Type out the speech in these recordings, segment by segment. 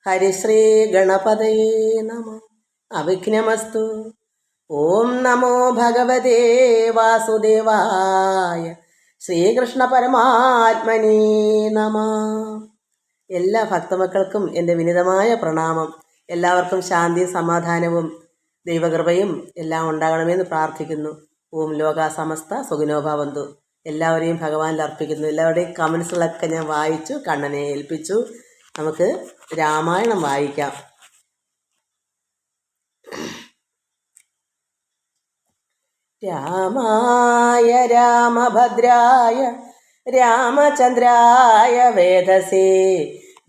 ഹരിശ്രീ ഗണപതയേ നമ. അവിഘ്നമസ്തു. ഓം നമോ ഭഗവതേ വാസുദേവായ. ശ്രീകൃഷ്ണ പരമാത്മനേ നമ. എല്ലാ ഭക്തമക്കൾക്കും എൻ്റെ വിനിതമായ പ്രണാമം. എല്ലാവർക്കും ശാന്തിയും സമാധാനവും ദൈവകൃപയും എല്ലാം ഉണ്ടാകണമെന്ന് പ്രാർത്ഥിക്കുന്നു. ഓം ലോകാ സമസ്ത സുഖിനോ ഭവന്തു. എല്ലാവരെയും ഭഗവാനിൽ അർപ്പിക്കുന്നു. എല്ലാവരുടെയും കമൻസുകളൊക്കെ ഞാൻ വായിച്ചു, കണ്ണനെ ഏൽപ്പിച്ചു. നമുക്ക് രാമായണം വായിക്കാം. രാമായ രാമഭദ്രായ രാമചന്ദ്രായ വേദസേ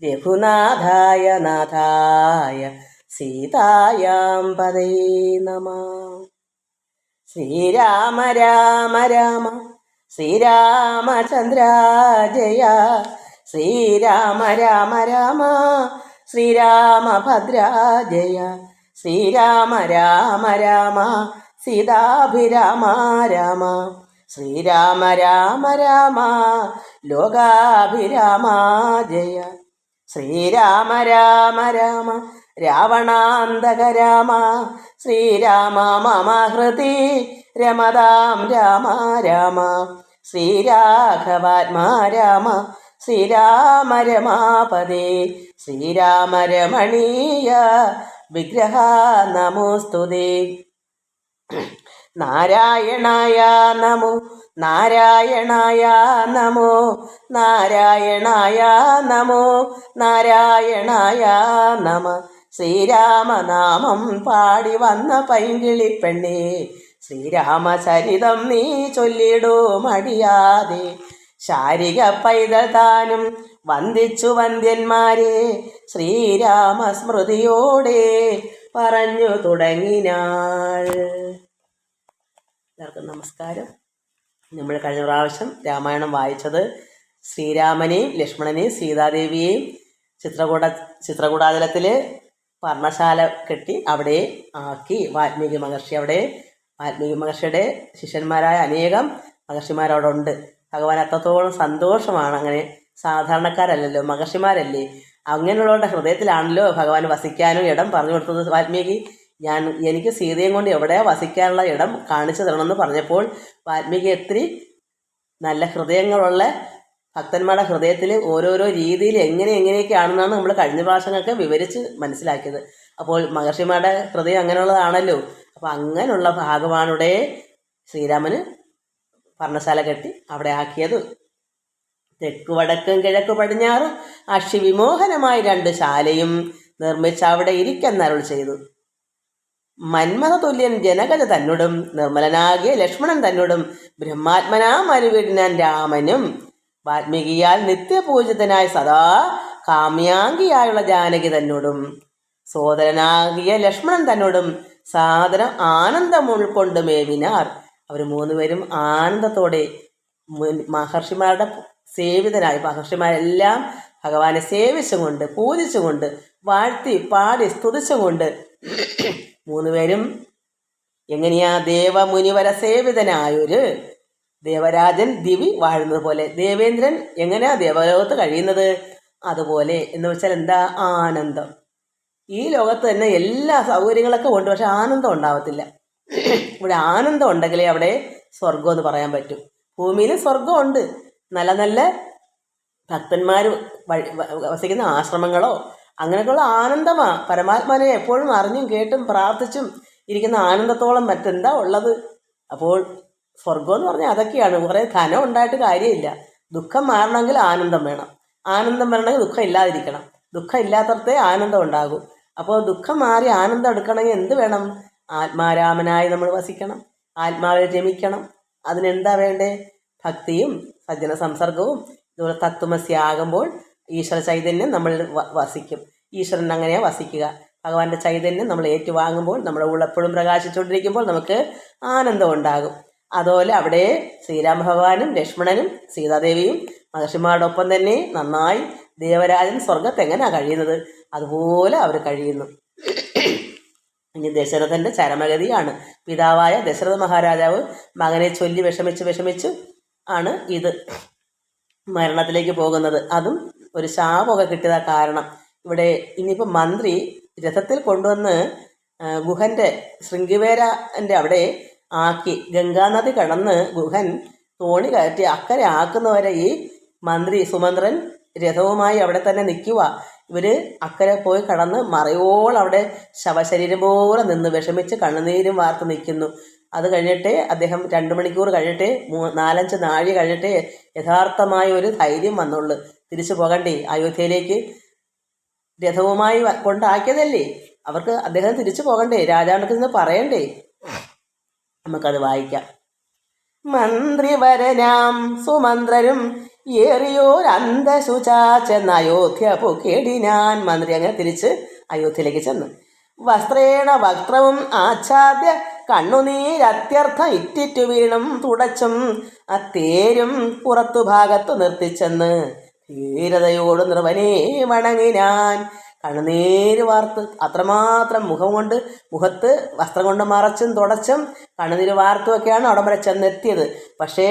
രഘുനാഥായ നാഥായ സീതായാം പദയേ നമഃ. ശ്രീരാമ രാമ രാമ ശ്രീരാമചന്ദ്ര ജയ. ശ്രീരാമ രാമ രാമ ശ്രീരാമഭദ്ര ജയ. ശ്രീരാമ രാമ രാമ സീതാഭിരാമ രാമ. ശ്രീരാമ രാമ രാമ ലോകാഭിരാമ ജയ. ശ്രീരാമ രാമ രാമ രാവണാന്തക രാമ. ശ്രീരാമ മമ ഹൃദി രമതാം രാമ രാമ. ശ്രീരാഘവാത്മാ രാമ ശ്രീരാമ രമാപദേ. ശ്രീരാമ രമണീയ വിഗ്രഹ നമോസ്തുതേ. നാരായണായ നമോ നാരായണായ നമോ നാരായണായ നമോ നാരായണായ നമ. ശ്രീരാമനാമം പാടി വന്ന പൈങ്കിളിപ്പെണ്ണേ, ശ്രീരാമചരിതം നീ ചൊല്ലിടൂ മടിയാതെ. ശാരിക പൈതൽ താനും വന്ദിച്ചു വന്ദ്യന്മാരെ, ശ്രീരാമ സ്മൃതിയോടെ പറഞ്ഞു തുടങ്ങിനാൾ. എല്ലാവർക്കും നമസ്കാരം. നമ്മൾ കഴിഞ്ഞ പ്രാവശ്യം രാമായണം വായിച്ചത് ശ്രീരാമനെയും ലക്ഷ്മണനെയും സീതാദേവിയെയും ചിത്രകൂടാചലത്തിൽ പർണശാല കെട്ടി അവിടെ ആക്കി. വാൽമീകി മഹർഷിയുടെ ശിഷ്യന്മാരായ അനേകം മഹർഷിമാരവിടെ ഉണ്ട്. ഭഗവാൻ അത്രത്തോളം സന്തോഷമാണ്. അങ്ങനെ സാധാരണക്കാരല്ലല്ലോ, മഹർഷിമാരല്ലേ. അങ്ങനെയുള്ളവരുടെ ഹൃദയത്തിലാണല്ലോ ഭഗവാൻ വസിക്കാനും ഇടം പറഞ്ഞു കൊടുത്തത്. വാൽമീകി എനിക്ക് സീതയും കൊണ്ട് എവിടെയാ വസിക്കാനുള്ള ഇടം കാണിച്ചു തരണമെന്ന് പറഞ്ഞപ്പോൾ വാൽമീകി ഒത്തിരി നല്ല ഹൃദയങ്ങളുള്ള ഭക്തന്മാരുടെ ഹൃദയത്തിൽ ഓരോരോ രീതിയിൽ എങ്ങനെയൊക്കെയാണെന്നാണ് നമ്മൾ കഴിഞ്ഞ പ്രാവശ്യങ്ങൾക്ക് വിവരിച്ച് മനസ്സിലാക്കിയത്. അപ്പോൾ മഹർഷിമാരുടെ ഹൃദയം അങ്ങനെയുള്ളതാണല്ലോ. അപ്പോൾ അങ്ങനെയുള്ള ഭാഗമാണിവിടെ ശ്രീരാമന് പർണശാല കെട്ടി അവിടെ ആക്കിയത്. തെക്കു വടക്കും കിഴക്കു പടിഞ്ഞാറും അക്ഷിവിമോഹനമായി 2 ശാലയും നിർമ്മിച്ച് അവിടെ ഇരിക്കെന്നരുൾ ചെയ്തു. മന്മഥ തുല്യൻ ജനകജ തന്നോടും നിർമ്മലനാകിയ ലക്ഷ്മണൻ തന്നോടും ബ്രഹ്മാത്മനാ മരുവീടിനാൻ രാമനും വാൽമീകിയാൽ നിത്യപൂജിതനായ സദാ കാമ്യാംഗിയായുള്ള ജാനകി തന്നോടും സോദരനാകിയ ലക്ഷ്മണൻ തന്നോടും സാദരം ആനന്ദം ഉൾക്കൊണ്ട് മേവിനാർ. അവർ 3 പേരും ആനന്ദത്തോടെ മഹർഷിമാരുടെ സേവിതനായി, മഹർഷിമാരെല്ലാം ഭഗവാനെ സേവിച്ചുകൊണ്ട് പൂജിച്ചുകൊണ്ട് വാഴ്ത്തി പാടി സ്തുതിച്ചുകൊണ്ട് 3 പേരും എങ്ങനെയാ ദേവമുനിവര സേവിതനായൊരു ദേവരാജൻ ദിവി വാഴുന്നത് പോലെ, ദേവേന്ദ്രൻ എങ്ങനെയാ ദേവലോകത്ത് കഴിയുന്നത് അതുപോലെ. എന്ന് വെച്ചാൽ എന്താ? ആനന്ദം. ഈ ലോകത്ത് തന്നെ എല്ലാ സൗകര്യങ്ങളൊക്കെ ഉണ്ട്, പക്ഷെ ആനന്ദം ഉണ്ടാവത്തില്ല. ഇവിടെ ആനന്ദം ഉണ്ടെങ്കിലേ അവിടെ സ്വർഗം എന്ന് പറയാൻ പറ്റും. ഭൂമിയിൽ സ്വർഗമുണ്ട്, നല്ല നല്ല ഭക്തന്മാർ വസിക്കുന്ന ആശ്രമങ്ങളോ അങ്ങനെയൊക്കെയുള്ള ആനന്ദമാണ്. പരമാത്മാനെ എപ്പോഴും അറിഞ്ഞും കേട്ടും പ്രാർത്ഥിച്ചും ഇരിക്കുന്ന ആനന്ദത്തോളം മറ്റെന്താ ഉള്ളത്? അപ്പോൾ സ്വർഗം എന്ന് പറഞ്ഞാൽ അതൊക്കെയാണ്. കുറേ ധനം ഉണ്ടായിട്ട് കാര്യമില്ല. ദുഃഖം മാറണമെങ്കിൽ ആനന്ദം വേണം, ആനന്ദം വരണമെങ്കിൽ ദുഃഖം ഇല്ലാതിരിക്കണം, ദുഃഖം ഇല്ലാത്തടത്തേ ആനന്ദം ഉണ്ടാകൂ. അപ്പോൾ ദുഃഖം മാറി ആനന്ദം എടുക്കണമെങ്കിൽ എന്ത് വേണം? ആത്മാരാമനായി നമ്മൾ വസിക്കണം, ആത്മാവിൽ രമിക്കണം. അതിനെന്താ വേണ്ടേ? ഭക്തിയും സജ്ജന സംസർഗവും. ഇതുപോലെ തത്വമസ്യാകുമ്പോൾ ഈശ്വര ചൈതന്യം നമ്മളിൽ വസിക്കും. ഈശ്വരൻ അങ്ങനെയാണ് വസിക്കുക. ഭഗവാന്റെ ചൈതന്യം നമ്മൾ ഏറ്റുവാങ്ങുമ്പോൾ നമ്മുടെ ഉള്ളെപ്പോഴും പ്രകാശിച്ചുകൊണ്ടിരിക്കുമ്പോൾ നമുക്ക് ആനന്ദം ഉണ്ടാകും. അതുപോലെ അവിടെ ശ്രീരാമ ഭഗവാനും ലക്ഷ്മണനും സീതാദേവിയും മഹർഷിമാരുടെ ഒപ്പം തന്നെ നന്നായി ദേവരാജൻ സ്വർഗത്ത് എങ്ങനെയാണ് കഴിയുന്നത് അതുപോലെ അവർ കഴിയുന്നു. ഇനി ദശരഥൻ്റെ ചരമഗതിയാണ്. പിതാവായ ദശരഥ മഹാരാജാവ് മകനെ ചൊല്ലി വിഷമിച്ച് ആണ് ഇത് മരണത്തിലേക്ക് പോകുന്നത്. അതും ഒരു ശാപമൊക്കെ കിട്ടിയതാ കാരണം. ഇവിടെ ഇനിയിപ്പോൾ മന്ത്രി രഥത്തിൽ കൊണ്ടുവന്ന് ഗുഹൻ്റെ ശൃംഗിവേരൻ്റെ അവിടെ ആക്കി ഗംഗാനദി കടന്ന് ഗുഹൻ തോണി കയറ്റി അക്കരെ ആക്കുന്നവരെ ഈ മന്ത്രി സുമന്ത്രൻ രഥവുമായി അവിടെ തന്നെ നിൽക്കുക. ഇവർ അക്കരെ പോയി കടന്ന് മറയോളം അവിടെ ശവശരീരം പോലെ നിന്ന് വിഷമിച്ച് കണ്ണുനീരും വാർത്ത് നിൽക്കുന്നു. അത് കഴിഞ്ഞിട്ടേ അദ്ദേഹം 2 മണിക്കൂർ കഴിഞ്ഞിട്ടേ 4-5 നാഴി കഴിഞ്ഞിട്ടേ യഥാർത്ഥമായ ഒരു ധൈര്യം വന്നുള്ളൂ. തിരിച്ചു പോകണ്ടേ അയോധ്യയിലേക്ക്? രഥവുമായി കൊണ്ടാക്കിയതല്ലേ, അവർക്ക് അദ്ദേഹം തിരിച്ചു പോകണ്ടേ, രാജാവിനൊക്കെ നിന്ന് പറയണ്ടേ? നമുക്കത് വായിക്കാം. മന്ത്രിവരനാം സുമന്ത്രരും ഏറിയോരന്തശുചാ ചെന്ന് അയോധ്യ പൊക്കേടിനാൻ. മന്ത്രി അങ്ങനെ തിരിച്ച് അയോധ്യയിലേക്ക് ചെന്ന് വസ്ത്രേണ വക്ത്രവും ആച്ഛാദ്യ കണ്ണുനീരത്യർത്ഥം ഇറ്റിറ്റു വീണും തുടച്ചും തേരും പുറത്തു ഭാഗത്തു നിർത്തിച്ചെന്ന് ധീരതയോട് നിർവനെ വണങ്ങിനാൻ. കണ്ണുനീര് വാർത്ത് അത്രമാത്രം മുഖത്ത് വസ്ത്രം കൊണ്ട് മറച്ചും തുടച്ചും കണ്ണുനീര് വാർത്തുമൊക്കെയാണ് അവിടെ വരെ ചെന്നെത്തിയത്. പക്ഷേ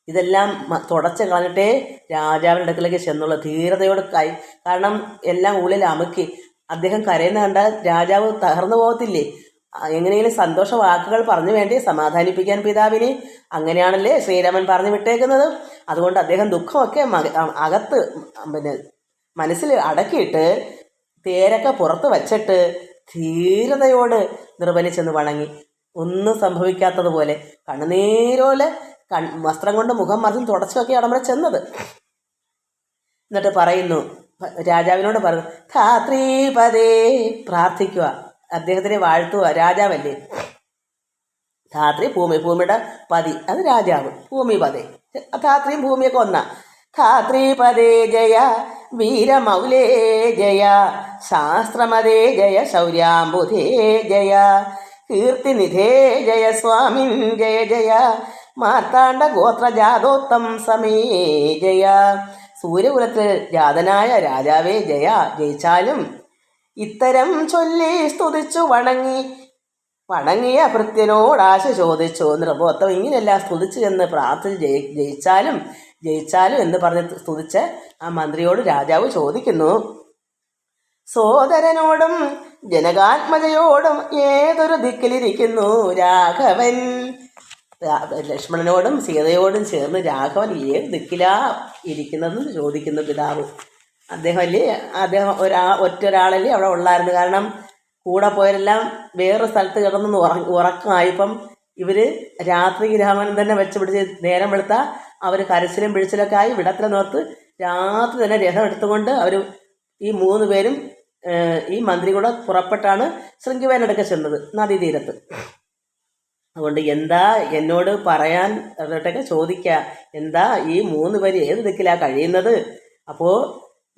ഇതെല്ലാം തുടച്ച് കളഞ്ഞിട്ടേ രാജാവിൻ്റെ അടുക്കലേക്ക് ചെന്നുള്ള ധീരതയോട് കാരണം എല്ലാം ഉള്ളിൽ അമുക്കി. അദ്ദേഹം കരയുന്ന കണ്ടാൽ രാജാവ് തകർന്നു പോകത്തില്ലേ? എങ്ങനെയെങ്കിലും സന്തോഷ വാക്കുകൾ പറഞ്ഞു വേണ്ടി സമാധാനിപ്പിക്കാൻ പിതാവിനെ. അങ്ങനെയാണല്ലേ ശ്രീരാമൻ പറഞ്ഞു വിട്ടേക്കുന്നത്. അതുകൊണ്ട് അദ്ദേഹം ദുഃഖമൊക്കെ അകത്ത് മനസ്സിൽ അടക്കിയിട്ട് തേരൊക്കെ പുറത്ത് വച്ചിട്ട് ധീരതയോട് നിർബലിച്ചെന്ന് വണങ്ങി. ഒന്നും സംഭവിക്കാത്തതുപോലെ കണ്ണുനീരോലെ വസ്ത്രം കൊണ്ട് മുഖം മറിച്ചും തുടച്ചൊക്കെ അവിടെ വരെ ചെന്നത്. എന്നിട്ട് പറയുന്നു, രാജാവിനോട് പറഞ്ഞു, ധാത്രീപദേ പ്രാർത്ഥിക്കുക, അദ്ദേഹത്തിനെ വാഴ്ത്തുക. രാജാവല്ലേ, ധാത്രി ഭൂമിയുടെ പതി, അത് രാജാവ്. ഭൂമിപദേ, ധാത്രിയും ഭൂമിയൊക്കെ ഒന്നാ. ധാത്രീപദേ ജയ വീരമൗലേ ജയ ശാസ്ത്രമതേ ജയ ശൗര്യാംബുധേ ജയ കീർത്തിനിധേ ജയ സ്വാമിൻ ജയ ജയ മാർത്താണ്ഡ ഗോത്രജാതോത്തം സമേ ജയ. സൂര്യകുലത്തിൽ ജാതനായ രാജാവേ ജയ. ജയിച്ചാലും ഇത്തരം ചൊല്ലി സ്തുതിച്ചു വണങ്ങിയ ഭൃത്യനോടാശ ചോദിച്ചു. നൃപോത്തം ഇങ്ങനെയെല്ലാം സ്തുതിച്ചു എന്ന് പ്രാർത്ഥിച്ച് ജയിച്ചാലും എന്ന് പറഞ്ഞ് സ്തുതിച്ച് ആ മന്ത്രിയോട് രാജാവ് ചോദിക്കുന്നു, സോദരനോടും ജനകാത്മജയോടും ഏതൊരു ദിക്കിലിരിക്കുന്നു രാഘവൻ? ലക്ഷ്മണനോടും സീതയോടും ചേർന്ന് രാഘവൻ ഏത് ദിക്കിലാ ഇരിക്കുന്നതെന്ന് ചോദിക്കുന്നു പിതാവ്. അദ്ദേഹം ഒറ്റൊരാളല്ലേ അവിടെ ഉള്ളായിരുന്നു. കാരണം കൂടെ പോയവരെല്ലാം വേറൊരു സ്ഥലത്ത് കിടന്നു ഉറക്കമായപ്പം ഇവർ രാത്രി രാമൻ തന്നെ വെച്ച് പിടിച്ച് നേരം വെളുത്താൽ അവർ കരച്ചിലും പിടിച്ചിലൊക്കെ ആയി വിടത്തിലെ നോർത്ത് രാത്രി തന്നെ രഥം എടുത്തുകൊണ്ട് അവർ ഈ 3 പേരും ഈ മന്ത്രി കൂടെ പുറപ്പെട്ടാണ് ശൃംഗിവേരനടുക്കെ ചെന്നത് നദീതീരത്ത്. അതുകൊണ്ട് എന്താ എന്നോട് പറയാൻ എന്നിട്ടൊക്കെ ചോദിക്കുക, എന്താ ഈ 3 പേര് ഏത് ദിക്കിലാണ് കഴിയുന്നത്? അപ്പോൾ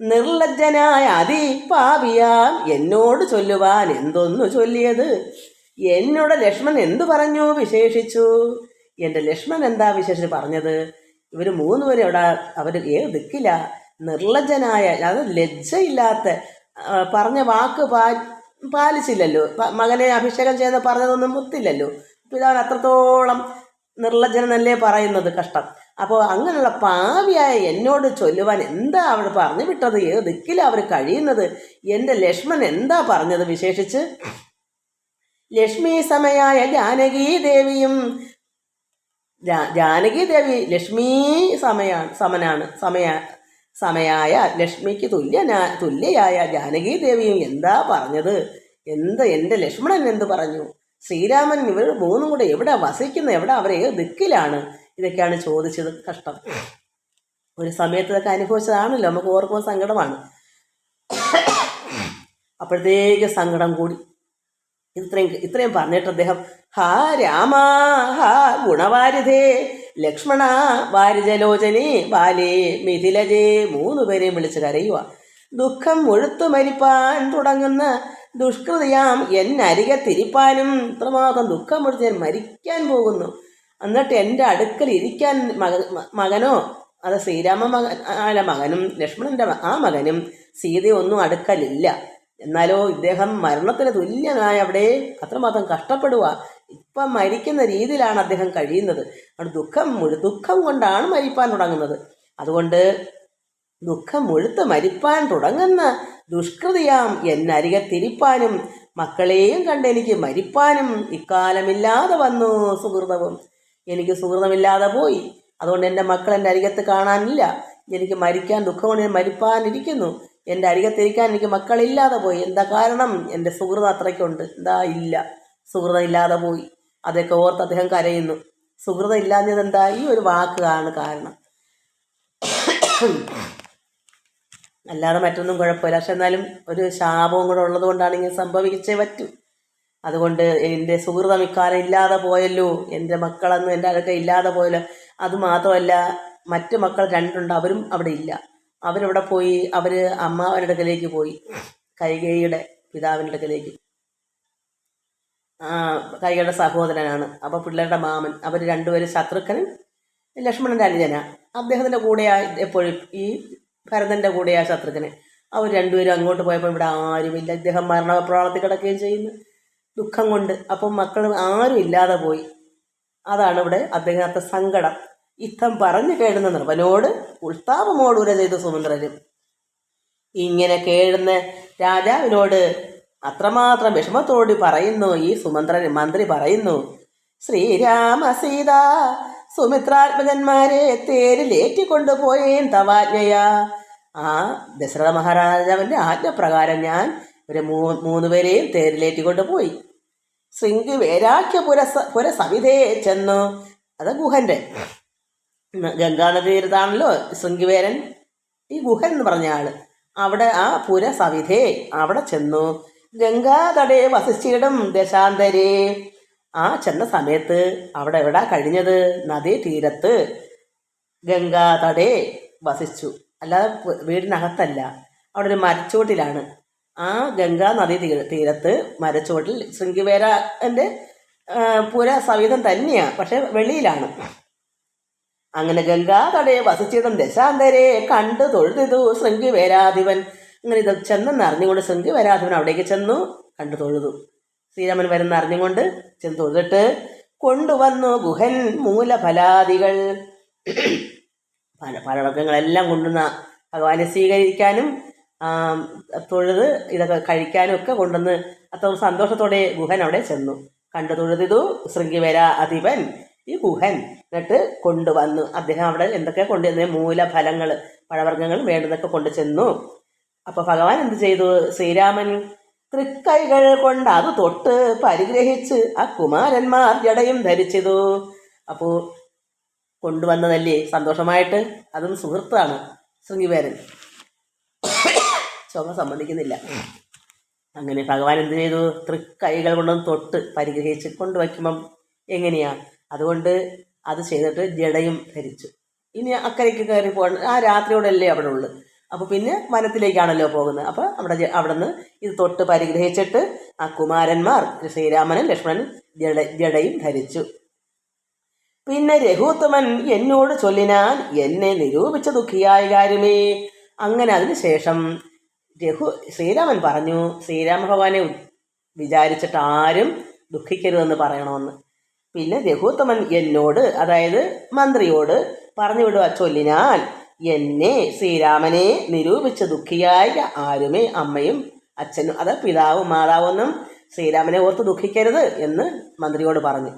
നിർലജ്ജനായ അതിപാപിയാം എന്നോട് ചൊല്ലുവാൻ എന്തൊന്നു ചൊല്ലിയത്? എന്നോട് ലക്ഷ്മൺ എന്തു പറഞ്ഞു വിശേഷിച്ചു? എൻ്റെ ലക്ഷ്മൺ എന്താ വിശേഷിച്ച് പറഞ്ഞത്? ഇവർ 3 പേരും അവിടെ അവർ ഏത് ദിക്കില്ല? നിർലജ്ജനായ, അത് ലജ്ജയില്ലാത്ത, പറഞ്ഞ വാക്ക് പാലിച്ചില്ലല്ലോ. മകനെ അഭിഷേകം ചെയ്യുന്ന പറഞ്ഞതൊന്നും മുത്തില്ലല്ലോ. പിതാവിന് അത്രത്തോളം നിർലജ്ജനല്ലേ പറയുന്നത്. കഷ്ടം. അപ്പോൾ അങ്ങനെയുള്ള പാവിയായ എന്നോട് ചൊല്ലുവാൻ എന്താ അവർ പറഞ്ഞു വിട്ടത്? ഏത് ദിക്കിലാണ് അവർ കഴിയുന്നത്? എൻ്റെ ലക്ഷ്മൺ എന്താ പറഞ്ഞത് വിശേഷിച്ച്? ലക്ഷ്മി സമയായ ജാനകി ദേവിയും, ജാനകി ദേവി ലക്ഷ്മി സമയായ ലക്ഷ്മിക്ക് തുല്യയായ ജാനകി ദേവിയും എന്താ പറഞ്ഞത്? എൻ്റെ ലക്ഷ്മണൻ എന്ത് പറഞ്ഞു? ശ്രീരാമൻ ഇവർ 3 കൂടെ എവിടെ വസിക്കുന്നത്? എവിടെ? അവർ ഏത് ദിക്കിലാണ്? ഇതൊക്കെയാണ് ചോദിച്ചത്. കഷ്ടം. ഒരു സമയത്ത് ഇതൊക്കെ അനുഭവിച്ചതാണല്ലോ, നമുക്ക് ഓർക്കുമ്പോൾ സങ്കടമാണ്. അപ്പോഴത്തേക്ക് സങ്കടം കൂടി. ഇത്രയും പറഞ്ഞിട്ട് അദ്ദേഹം, ഹാ രാമ ഹാ ഗുണവാരിധേ ലക്ഷ്മണ വാരിജലോചനെ ബാലേ മിഥിലജേ 3 പേരെയും വിളിച്ച് കരയുക. ദുഃഖം മുഴുത്തു മരിപ്പാൻ തുടങ്ങുന്ന ദുഷ്കൃതിയാം എന്നരികെ തിരിപ്പാനും. ഇത്രമാത്രം ദുഃഖം മുഴുത്ത് ഞാൻ മരിക്കാൻ പോകുന്നു. എന്നിട്ട് എൻ്റെ അടുക്കൽ ഇരിക്കാൻ മകനോ, അത് ശ്രീരാമ മകനും ലക്ഷ്മണൻ്റെ ആ മകനും സീതയൊന്നും അടുക്കലില്ല. എന്നാലോ ഇദ്ദേഹം മരണത്തിന് തുല്യനായ അവിടെ അത്രമാത്രം കഷ്ടപ്പെടുക. ഇപ്പം മരിക്കുന്ന രീതിയിലാണ് അദ്ദേഹം കഴിയുന്നത്. അവിടെ ദുഃഖം കൊണ്ടാണ് മരിപ്പാൻ തുടങ്ങുന്നത്. അതുകൊണ്ട് ദുഃഖം മുഴുത്ത് മരിപ്പാൻ തുടങ്ങുന്ന ദുഷ്കൃതിയാം എന്നരികത്തിരിപ്പാനും മക്കളെയും കണ്ടെനിക്ക് മരിപ്പാനും ഇക്കാലമില്ലാതെ വന്നു സുഹൃതവും. എനിക്ക് സുഹൃതമില്ലാതെ പോയി. അതുകൊണ്ട് എൻ്റെ മക്കൾ എൻ്റെ അരികത്ത് കാണാനില്ല. എനിക്ക് മരിക്കാൻ ദുഃഖം കൊണ്ട് മരിപ്പാനിരിക്കുന്നു. എൻ്റെ അരികത്തിരിക്കാൻ എനിക്ക് മക്കളില്ലാതെ പോയി. എന്താ കാരണം? എൻ്റെ സുഹൃതം അത്രയ്ക്കുണ്ട്. എന്താ ഇല്ല, സുഹൃതം ഇല്ലാതെ പോയി. അതൊക്കെ ഓർത്ത് അദ്ദേഹം കരയുന്നു. സുഹൃതം ഇല്ലാഞ്ഞത് എന്താ? ഈ ഒരു വാക്കാണ് കാരണം, അല്ലാതെ മറ്റൊന്നും കുഴപ്പമില്ല. പക്ഷെ എന്നാലും ഒരു ശാപവും കൂടെ ഉള്ളത് കൊണ്ടാണ് ഇങ്ങനെ സംഭവിച്ചേ പറ്റൂ. അതുകൊണ്ട് എൻ്റെ സുഹൃതം ഇക്കാലം ഇല്ലാതെ പോയല്ലോ, എൻ്റെ മക്കളൊന്നും എൻ്റെ അടുക്ക ഇല്ലാതെ പോയല്ലോ. അതുമാത്രമല്ല, മറ്റു മക്കൾ രണ്ടുണ്ട്, അവരും അവിടെ ഇല്ല. അവരവിടെ പോയി. അവർ അമ്മാവൻ്റെ അടുക്കലേക്ക് പോയി, കൈകേയിയുടെ പിതാവിൻ്റെ അടുക്കലേക്ക്. കൈകയുടെ സഹോദരനാണ്. അപ്പോൾ പിള്ളേരുടെ മാമൻ. അവർ രണ്ടുപേരും ശത്രുഘ്നൻ ലക്ഷ്മണൻ്റെ അനുജനാ. അദ്ദേഹത്തിൻ്റെ കൂടെയാ എപ്പോഴും, ഈ ഭരതൻ്റെ കൂടെയാ ശത്രുഘ്നൻ. അവർ രണ്ടുപേരും അങ്ങോട്ട് പോയപ്പോൾ ഇവിടെ ആരുമില്ല. ഇദ്ദേഹം മരണപ്രാളത്തിൽ കിടക്കുകയും ചെയ്യുന്നു ദുഃഖം കൊണ്ട്. അപ്പം മക്കൾ ആരും ഇല്ലാതെ പോയി. അതാണ് ഇവിടെ അദ്ദേഹത്തെ സങ്കടം. യുദ്ധം പറഞ്ഞു കേഴുന്ന നൃപനോട് ഉൾത്താപമോടുര ചെയ്ത സുമന്ത്രരും. ഇങ്ങനെ കേഴുന്ന രാജാവിനോട് അത്രമാത്രം വിഷമത്തോടി പറയുന്നു ഈ മന്ത്രി പറയുന്നു, ശ്രീരാമ സീത സുമിത്രാത്മജന്മാരെ തേരിലേറ്റിക്കൊണ്ടുപോയേൻ തവാജ്ഞയാ. ആ ദശരഥ മഹാരാജാവിൻ്റെ ആജ്ഞപ്രകാരം ഞാൻ ഒരു മൂന്ന് പേരെയും തേരിലേറ്റിക്കൊണ്ട് പോയി. ശൃംഗിവേരാഖ്യ പുരസവിധേ ചെന്നു. അത് ഗുഹൻ്റെ ഗംഗാനദി തീരത്താണല്ലോ ശൃംഗിവേരൻ, ഈ ഗുഹൻ എന്ന് പറഞ്ഞ ആള്. അവിടെ ആ പുരസവിധേ അവിടെ ചെന്നു. ഗംഗാതടേ വസിച്ചിടും ദശാന്തരേ. ആ ചെന്ന സമയത്ത് അവിടെ എവിടാ കഴിഞ്ഞത്? നദീ തീരത്ത് ഗംഗാതടേ വസിച്ചു. അല്ലാതെ വീടിനകത്തല്ല, അവിടെ ഒരു മരച്ചുവട്ടിലാണ്. ആ ഗംഗാ നദീ തീരത്ത് മരച്ചുവട്ടിൽ ശൃംഗിവേരൻ്റെ പുര സവിധം തന്നെയാണ്, പക്ഷെ വെളിയിലാണ്. അങ്ങനെ ഗംഗാതടേ വസിച്ചിടും ദശാന്തരെ കണ്ടു തൊഴുതു ശൃംഗിവേരാധിപൻ. അങ്ങനെ ഇത് ചെന്നെന്ന് അറിഞ്ഞുകൊണ്ട് ശൃംഗിവേരാധിപൻ അവിടേക്ക് ചെന്നു, കണ്ടു തൊഴുതു. ശ്രീരാമൻ വരുന്ന അറിഞ്ഞുകൊണ്ട് ചെന്ന് തൊഴുതിട്ട് കൊണ്ടുവന്നു ഗുഹൻ മൂലഫലാദികൾ. ഫലവർഗ്ഗങ്ങളെല്ലാം കൊണ്ടുവന്ന ഭഗവാനെ സ്വീകരിക്കാനും തൊഴുത് ഇതൊക്കെ കഴിക്കാനും ഒക്കെ കൊണ്ടുവന്ന് അത്ര സന്തോഷത്തോടെ ഗുഹൻ അവിടെ ചെന്നു. കണ്ടു തൊഴുതിതു ശൃംഗിവേര അധിപൻ ഈ ഗുഹൻ. എന്നിട്ട് കൊണ്ടുവന്നു അദ്ദേഹം അവിടെ എന്തൊക്കെ കൊണ്ടുവന്ന് മൂലഫലങ്ങൾ, പഴവർഗ്ഗങ്ങൾ വേണ്ടതൊക്കെ കൊണ്ടു ചെന്നു. അപ്പോൾ ഭഗവാൻ എന്ത് ചെയ്തു? ശ്രീരാമൻ തൃക്കൈകൾ കൊണ്ട് അത് തൊട്ട് പരിഗ്രഹിച്ച് ആ കുമാരന്മാർ ജടയും ധരിച്ചതു. അപ്പോൾ കൊണ്ടുവന്നതല്ലേ സന്തോഷമായിട്ട്. അതും സുഹൃത്താണ് ശൃംഗിവേരൻ, ചുമ സമ്മതിക്കുന്നില്ല. അങ്ങനെ ഭഗവാൻ എന്ത് ചെയ്തു? തൃക്കൈകൾ കൊണ്ടൊന്ന് തൊട്ട് പരിഗ്രഹിച്ച് കൊണ്ടുവയ്ക്കുമ്പം എങ്ങനെയാ, അതുകൊണ്ട് അത് ചെയ്തിട്ട് ജടയും ധരിച്ചു. ഇനി അക്കരയ്ക്ക് കയറി പോകണം. ആ രാത്രിയോടല്ലേ അവിടെ ഉള്ളു. അപ്പോൾ പിന്നെ വനത്തിലേക്കാണല്ലോ പോകുന്നത്. അപ്പോൾ അവിടെ നിന്ന് ഇത് തൊട്ട് പരിഗ്രഹിച്ചിട്ട് ആ കുമാരന്മാർ ശ്രീരാമനും ലക്ഷ്മണനും ജടയും ധരിച്ചു. പിന്നെ രഘുത്തമൻ എന്നോട് ചൊല്ലിനാൻ എന്നെ നിരൂപിച്ച ദുഃഖിയായ കാര്യമേ. അങ്ങനെ അതിനുശേഷം ശ്രീരാമൻ പറഞ്ഞു, ശ്രീരാമ ഭഗവാനെ വിചാരിച്ചിട്ട് ആരും ദുഃഖിക്കരുതെന്ന് പറയണമെന്ന്. പിന്നെ രഘുത്തമൻ എന്നോട്, അതായത് മന്ത്രിയോട് പറഞ്ഞു വിടുക, ചൊല്ലിനാൽ എന്നെ ശ്രീരാമനെ നിരൂപിച്ച ദുഃഖിയായ ആരുമേ, അമ്മയും അച്ഛനും, അത് പിതാവും മാതാവൊന്നും ശ്രീരാമനെ ഓർത്ത് ദുഃഖിക്കരുത് എന്ന് മന്ത്രിയോട് പറഞ്ഞു.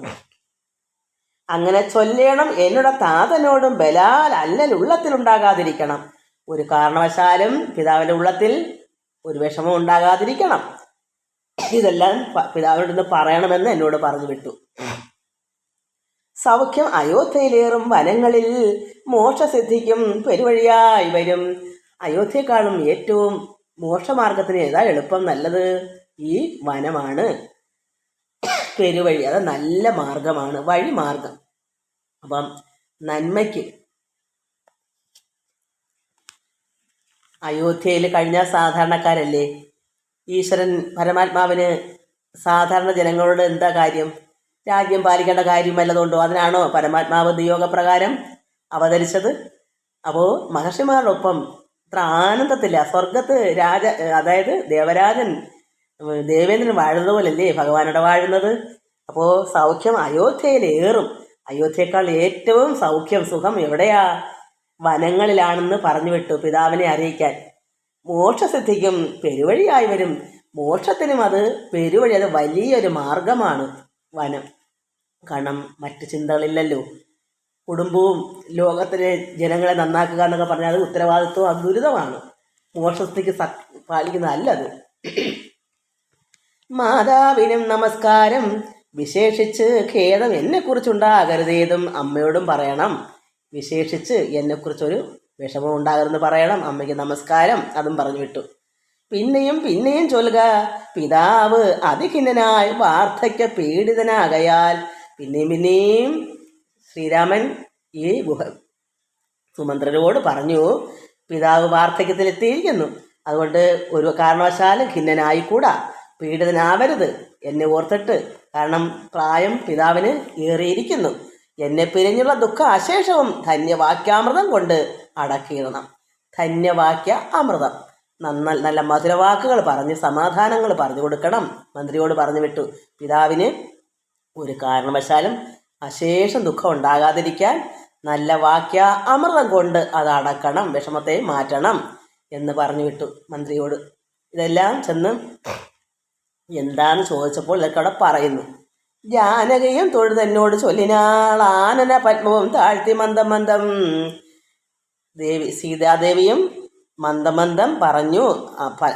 അങ്ങനെ ചൊല്ലണം. എന്നോട് താതനോടും ബലാൽ അല്ലൽ ഉള്ളത്തിലുണ്ടാകാതിരിക്കണം. ഒരു കാരണവശാലും പിതാവിൻ്റെ ഉള്ളത്തിൽ ഒരു വിഷമം ഉണ്ടാകാതിരിക്കണം. ഇതെല്ലാം പിതാവിനോട് നിന്ന് പറയണമെന്ന് എന്നോട് പറഞ്ഞു വിട്ടു. സൗഖ്യം അയോധ്യയിലേറും വനങ്ങളിൽ മോക്ഷസിദ്ധിക്കും പെരുവഴിയായി വരും. അയോധ്യയെക്കാളും ഏറ്റവും മോക്ഷമാർഗത്തിന് ഏതാ എളുപ്പം, നല്ലത്? ഈ വനമാണ് പെരുവഴി. അത് നല്ല മാർഗമാണ്, വഴിമാർഗം. അപ്പം നന്മയ്ക്ക് അയോധ്യയിൽ കഴിഞ്ഞാൽ സാധാരണക്കാരല്ലേ. ഈശ്വരൻ പരമാത്മാവിന് സാധാരണ ജനങ്ങളോട് എന്താ കാര്യം? രാജ്യം പാലിക്കേണ്ട കാര്യം വല്ലതുകൊണ്ടോ? അതിനാണോ പരമാത്മാവ് നിയോഗപ്രകാരം അവതരിച്ചത്? അപ്പോൾ മഹർഷിമാരോടൊപ്പം ഇത്ര ആനന്ദത്തില്ല. സ്വർഗത്ത് അതായത് ദേവേന്ദ്രൻ വാഴുന്നത് പോലല്ലേ ഭഗവാനോടെ വാഴുന്നത്. അപ്പോൾ സൗഖ്യം അയോധ്യയിലേറും. അയോധ്യയേക്കാൾ ഏറ്റവും സൗഖ്യം, സുഖം എവിടെയാ? വനങ്ങളിലാണെന്ന് പറഞ്ഞു വിട്ടു പിതാവിനെ അറിയിക്കാൻ. മോക്ഷസിദ്ധിക്കും പെരുവഴിയായി വരും. മോക്ഷത്തിനും അത് പെരുവഴി, അത് വലിയൊരു മാർഗമാണ് വനം. കാരണം മറ്റ് ചിന്തകളില്ലല്ലോ. കുടുംബവും ലോകത്തിലെ ജനങ്ങളെ നന്നാക്കുക എന്നൊക്കെ പറഞ്ഞാൽ അത് ഉത്തരവാദിത്വം, അത് ദുരിതമാണ്. മോക്ഷത്തിക്ക് പാലിക്കുന്നതല്ലത്. മാതാവിനും നമസ്കാരം, വിശേഷിച്ച് ഖേദം എന്നെക്കുറിച്ചുണ്ടാകരുതേതും അമ്മയോടും പറയണം. വിശേഷിച്ച് എന്നെക്കുറിച്ചൊരു വിഷമം ഉണ്ടാകരുതെന്ന് പറയണം. അമ്മയ്ക്ക് നമസ്കാരം, അതും പറഞ്ഞു വിട്ടു. പിന്നെയും പിന്നെയും ചൊല്ലുക, പിതാവ് അതിഖിന്നനായി വാർദ്ധക്യ പീഡിതനാകയാൽ. പിന്നെയും പിന്നെയും ശ്രീരാമൻ ഈ സുമന്ത്രരോട് പറഞ്ഞു, പിതാവ് വാർദ്ധക്യത്തിലെത്തിയിരിക്കുന്നു, അതുകൊണ്ട് ഒരു കാരണവശാലും ഖിന്നനായിക്കൂടാ, പീഡിതനാവരുത് എന്നെ ഓർത്തിട്ട്. കാരണം പ്രായം പിതാവിന് ഏറിയിരിക്കുന്നു. എന്നെ പിരിഞ്ഞുള്ള ദുഃഖ അശേഷവും ധന്യവാക്യാമൃതം കൊണ്ട് അടക്കിയിടണം. ധന്യവാക്യ അമൃതം, നല്ല മധുരവാക്കുകൾ പറഞ്ഞ് സമാധാനങ്ങൾ പറഞ്ഞു കൊടുക്കണം. മന്ത്രിയോട് പറഞ്ഞു വിട്ടു, പിതാവിന് ഒരു കാരണവശാലും അശേഷം ദുഃഖം ഉണ്ടാകാതിരിക്കാൻ നല്ല വാക്യ അമൃതം കൊണ്ട് അത് അടക്കണം, വിഷമത്തെ മാറ്റണം എന്ന് പറഞ്ഞു വിട്ടു മന്ത്രിയോട്. ഇതെല്ലാം ചെന്ന് എന്താന്ന് ചോദിച്ചപ്പോൾ ഇതൊക്കെ അവിടെ പറയുന്നു. ജാനകിയും തൊഴുതെന്നോട് ചൊല്ലിനാൾ ആനന പത്മവും താഴ്ത്തി മന്ദം മന്ദം. സീതാദേവിയും മന്ദമന്ദം പറഞ്ഞു,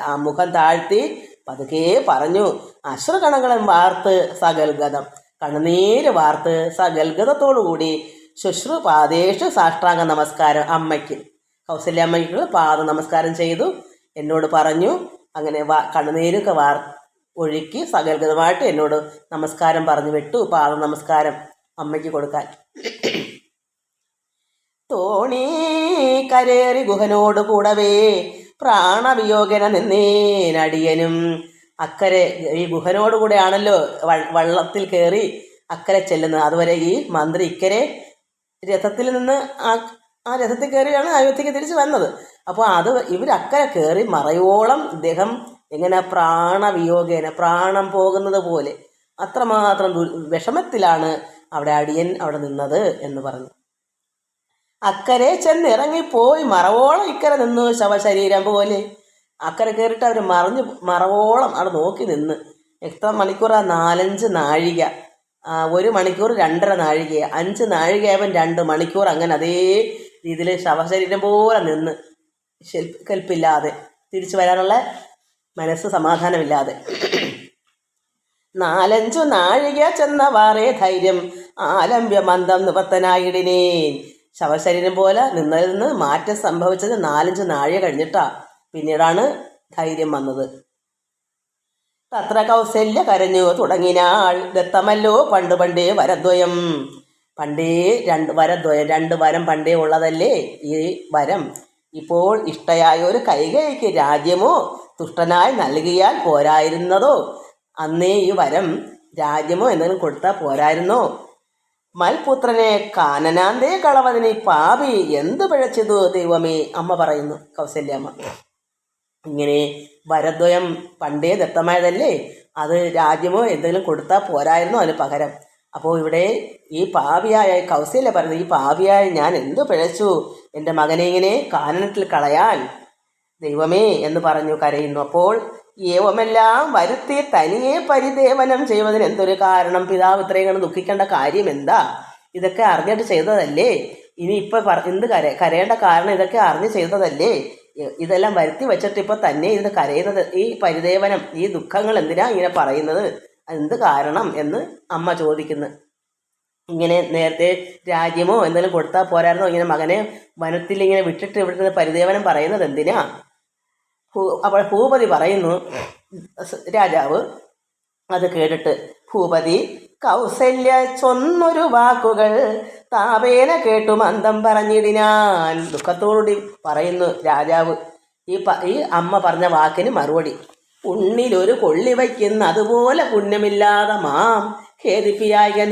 ആ മുഖം താഴ്ത്തി പതുക്കെ പറഞ്ഞു. അശ്രുകണങ്ങളും വാർത്ത് സകൽഗതം, കണ്ണുനീര് വാർത്ത് സകൽഗതത്തോടുകൂടി ശുശ്രുപാദേഷു സാഷ്ടാംഗ നമസ്കാരം. അമ്മയ്ക്ക്, കൗസല്യമ്മയ്ക്ക് പാദ നമസ്കാരം ചെയ്തു. എന്നോട് പറഞ്ഞു, അങ്ങനെ കണ്ണുനീരൊക്കെ ഒഴുക്കി സകൽഗതമായിട്ട് എന്നോട് നമസ്കാരം പറഞ്ഞു വിട്ടു. പാദ നമസ്കാരം അമ്മയ്ക്ക് കൊടുക്കാൻ. തോണി കരേറി ഗുഹനോട് കൂടവേ പ്രാണവിയോഗന നിന്നേനടിയനും. അക്കരെ ഈ ഗുഹനോട് കൂടെയാണല്ലോ വള്ളത്തിൽ കയറി അക്കരെ ചെല്ലുന്നത്. അതുവരെ ഈ മന്ത്രി ഇക്കരെ രഥത്തിൽ നിന്ന് ആ രഥത്തിൽ കയറിയാണ് അയോധ്യക്ക് തിരിച്ചു വന്നത്. അപ്പോൾ ഇവരക്കരെ കയറി മറയോളം ഇദ്ദേഹം എങ്ങനെ പ്രാണവിയോഗേന, പ്രാണം പോകുന്നത് പോലെ അത്രമാത്രം വിഷമത്തിലാണ് അവിടെ അടിയൻ അവിടെ നിന്നത് എന്ന് പറഞ്ഞു. അക്കരെ ചെന്നിറങ്ങിപ്പോയി മറവോളം ഇക്കരെ നിന്നു ശവശരീരം പോലെ. അക്കരെ കയറിയിട്ട് അവർ മറവോളം അവിടെ നോക്കി നിന്ന്. എത്ര മണിക്കൂറാണ്? 4-5 നാഴിക. 1 മണിക്കൂർ 2.5 നാഴിക, 5 നാഴികയാവൻ 2 മണിക്കൂർ. അങ്ങനെ അതേ രീതിയിൽ ശവശരീരം പോലെ നിന്ന് കെൽപ്പില്ലാതെ, തിരിച്ചു വരാനുള്ള മനസ്സ് സമാധാനമില്ലാതെ. 4-5 നാഴിക ചെന്നവാറേ ധൈര്യം ആലംബ്യ മന്ദം നിപത്തനായിടിനേൻ. ശവശരീരം പോലെ നിന്നതിൽ നിന്ന് മാറ്റം സംഭവിച്ചത് 4-5 നാഴിക കഴിഞ്ഞിട്ടാ. പിന്നീടാണ് ധൈര്യം വന്നത്. തത്ര കൗസല്യ കരഞ്ഞു തുടങ്ങിനാൾ, ദത്തമല്ലോ പണ്ടേ വരദ്വയം. പണ്ടേ 2 വരം പണ്ടേ ഉള്ളതല്ലേ ഈ വരം. ഇപ്പോൾ ഇഷ്ടയായ ഒരു കൈകൈക്ക് രാജ്യമോ തുഷ്ടനായി നൽകിയാൽ പോരായിരുന്നതോ? അന്നേ ഈ വരം രാജ്യമോ എന്തെങ്കിലും കൊടുത്താൽ പോരായിരുന്നോ? മൽപുത്രനെ കാനനാന്തേ കളവതിന് പാപി എന്ത് പിഴച്ചതു ദൈവമേ. അമ്മ പറയുന്നു, കൗസല്യമ്മ. ഇങ്ങനെ വരദ്വയം പണ്ടേ ദത്തമായതല്ലേ, അത് രാജ്യമോ എന്തെങ്കിലും കൊടുത്താൽ പോരായിരുന്നോ അതിന് പകരം? അപ്പോൾ ഇവിടെ ഈ പാപിയായ കൗസല്യ പറയുന്നത്, ഈ പാപിയായ ഞാൻ എന്തു പിഴച്ചു എൻ്റെ മകനെ ഇങ്ങനെ കാനനത്തിൽ കളയാൻ ദൈവമേ എന്ന് പറഞ്ഞു കരയുന്നു. അപ്പോൾ ഏവമെല്ലാം വരുത്തി തനിയെ പരിദേവനം ചെയ്യുന്നതിന് എന്തൊരു കാരണം? പിതാവ് ഇത്രയും ദുഃഖിക്കേണ്ട കാര്യം എന്താ? ഇതൊക്കെ അറിഞ്ഞിട്ട് ചെയ്തതല്ലേ. ഇനി ഇപ്പം എന്ത് കരയേണ്ട കാരണം? ഇതൊക്കെ അറിഞ്ഞ് ചെയ്തതല്ലേ. ഇതെല്ലാം വരുത്തി വെച്ചിട്ട് ഇപ്പോൾ തന്നെ ഇത് കരയുന്നത്, ഈ പരിദേവനം, ഈ ദുഃഖങ്ങൾ എന്തിനാ ഇങ്ങനെ പറയുന്നത്? എന്ത് കാരണം എന്ന് അമ്മ ചോദിക്കുന്നു. ഇങ്ങനെ നേരത്തെ രാജ്യമോ എന്തെങ്കിലും കൊടുത്താൽ പോരായിരുന്നോ? ഇങ്ങനെ മകനെ വനത്തിൽ ഇങ്ങനെ വിട്ടിട്ട് ഇവിടുത്തെ പരിദേവനം പറയുന്നത് എന്തിനാ? അപ്പോൾ ഭൂപതി പറയുന്നു, രാജാവ് അത് കേട്ടിട്ട്, ഭൂപതി കൗസല്യ ചൊന്നൊരു വാക്കുകൾ താപേന കേട്ടു മന്ദം പറഞ്ഞിടിനാൻ. ദുഃഖത്തോടുകൂടി പറയുന്നു രാജാവ് ഈ അമ്മ പറഞ്ഞ വാക്കിന് മറുപടി. ഉണ്ണിലൊരു കൊള്ളി വയ്ക്കുന്ന അതുപോലെ പുണ്യമില്ലാതെ മാം ഖേദിപ്പിയായ